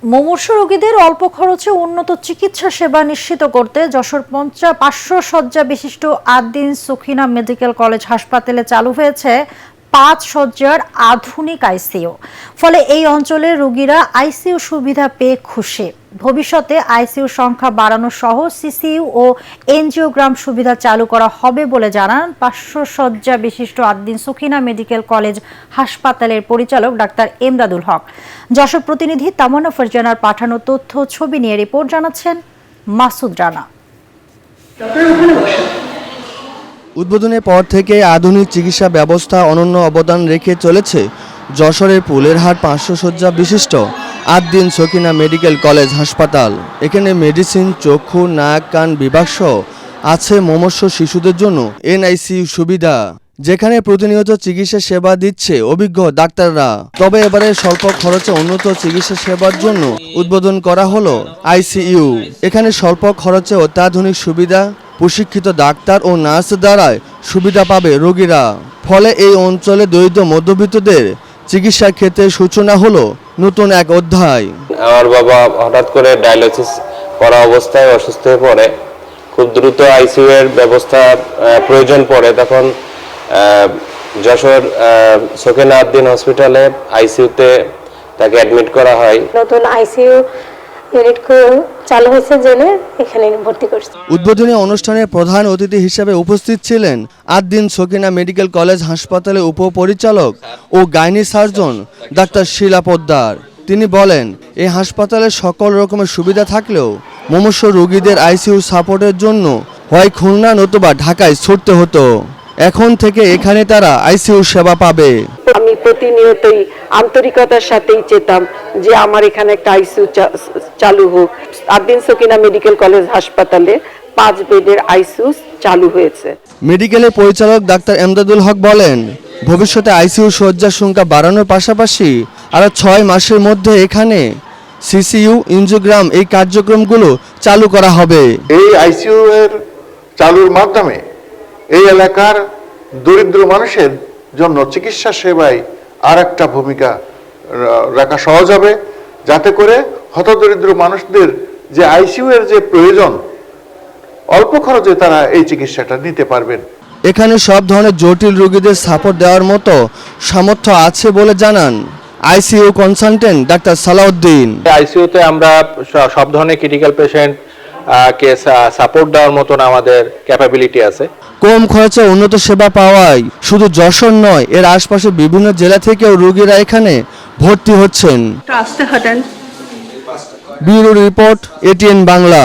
মুমূর্ষু রোগীদের অল্প খরচে উন্নত চিকিৎসা সেবা নিশ্চিত করতে যশোর 500 শয্যা বিশিষ্ট আদ্দিন সুখিনা মেডিকেল কলেজ হাসপাতালে চালু হয়েছে 5 শয্যার আধুনিক আইসিইউ। ফলে এই অঞ্চলের রোগীরা আইসিইউ সুবিধা পেয়ে খুশি। ভবিষ্যতে আইসিইউ সংখ্যা বাড়ানো সহ সিসিইউ ও এনজিওগ্রাম সুবিধা চালু করা হবে বলে জানান 500 শয্যা বিশিষ্ট আদ্দিন সুখিনা মেডিকেল কলেজ হাসপাতালের পরিচালক ডাক্তার এমদাদুল হক। যশোর প্রতিনিধি তামান্না ফারজানার পাঠানো তথ্য ছবি নিয়ে রিপোর্ট জানাচ্ছেন মাসুদ রানা। উদ্বোধনের পর থেকে আধুনিক চিকিৎসা ব্যবস্থা অনন্য অবদান রেখে চলেছে যশোরের ফুলেরহাট 500 শয্যা বিশিষ্ট আদ্দিন সুখিনা মেডিকেল কলেজ হাসপাতাল। এখানে মেডিসিন, চক্ষু, নাক, কান বিভাগ সহ আছে মুমূর্ষু শিশুদের জন্য এনআইসিইউ সুবিধা, যেখানে প্রতিনিয়ত চিকিৎসা সেবা দিচ্ছে অভিজ্ঞ ডাক্তাররা। তবে এবারে স্বল্প খরচে উন্নত চিকিৎসা সেবার জন্য উদ্বোধন করা হলো আইসিইউ। এখানে স্বল্প খরচে অত্যাধুনিক সুবিধা, প্রশিক্ষিত ডাক্তার ও নার্স দ্বারাই সুবিধা পাবে রোগীরা। ফলে এই অঞ্চলে দরিদ্র মধ্যবিত্তদের চিকিৎসার ক্ষেত্রে সূচনা হলো নতুন এক অধ্যায়। আমার বাবা হঠাৎ করে ডায়ালিসিস করা অবস্থায় অসুস্থ হয়ে পড়ে, খুব দ্রুত আইসিইউ এর ব্যবস্থা প্রয়োজন পড়ে। তখন যশোর সুখিনা আদ্দিন হসপিটালে আইসিইউতে তাকে অ্যাডমিট করা হয়। নতুন আইসিইউ ইউনিট চালু হয়েছে জেনে এখানে ভর্তি করছে। উদ্বোধনী অনুষ্ঠানে প্রধান অতিথি হিসেবে উপস্থিত ছিলেন আদ্দিন সুখিনা মেডিকেল কলেজ হাসপাতালের উপপরিচালক ও গাইনি সার্জন ডাক্তার শিলা পোদ্দার। তিনি বলেন, এই হাসপাতালে সকল রকমের সুবিধা থাকলেও মুমূর্ষু রোগীদের আইসিইউ সাপোর্টের জন্য হয় খুলনা নতুবা ঢাকায় ছুটতে হতো। এখন থেকে এখানে তারা আইসিইউ সেবা পাবে। আমি প্রতিনিয়তই আন্তরিকতার সাথেই চেতাম যে আমার এখানে একটা আইসিইউ চালু হোক। আদ্দিন সুখিনা মেডিকেল কলেজ হাসপাতালে 5 বেডের আইসিইউ চালু হয়েছে। মেডিকেলের পরিচালক ডাক্তার এমদাদুল হক বলেন, ভবিষ্যতে আইসিইউ শয্যার সংখ্যা বাড়ানোর পাশাপাশি আরো 6 মাসের মধ্যে এখানে সিসিইউ, এনজিওগ্রাম এই কার্যক্রমগুলো চালু করা হবে। এই আইসিইউ এর চালুর মাধ্যমে এই এলাকার দরিদ্র মানুষের জন্য চিকিৎসা সেবায় আর একটা ভূমিকা রাখা সহজ হবে, যাতে করে হতদরিদ্র মানুষদের যে আইসিইউ এর যে প্রয়োজন, অল্প খরচে তারা এই চিকিৎসাটা নিতে পারবেন। এখানে সব ধরনের জটিল রোগীদের সাপোর্ট দেওয়ার মতো সামর্থ্য আছে বলে জানান আইসিইউ কনসালটেন্ট ডাক্তার সালাউদ্দিন। আইসিইউতে আমরা সব ধরনের ক্রিটিক্যাল পেশেন্ট কে সাপোর্ট দেওয়ার মতন আমাদের ক্যাপাবিলিটি আছে। কম খরচে উন্নত সেবা পাওয়ায় শুধু যশোর নয়, এর আশপাশে বিভিন্ন জেলা থেকেও রোগীরা এখানে ভর্তি হচ্ছেন। Bureau report, ATN Bangla.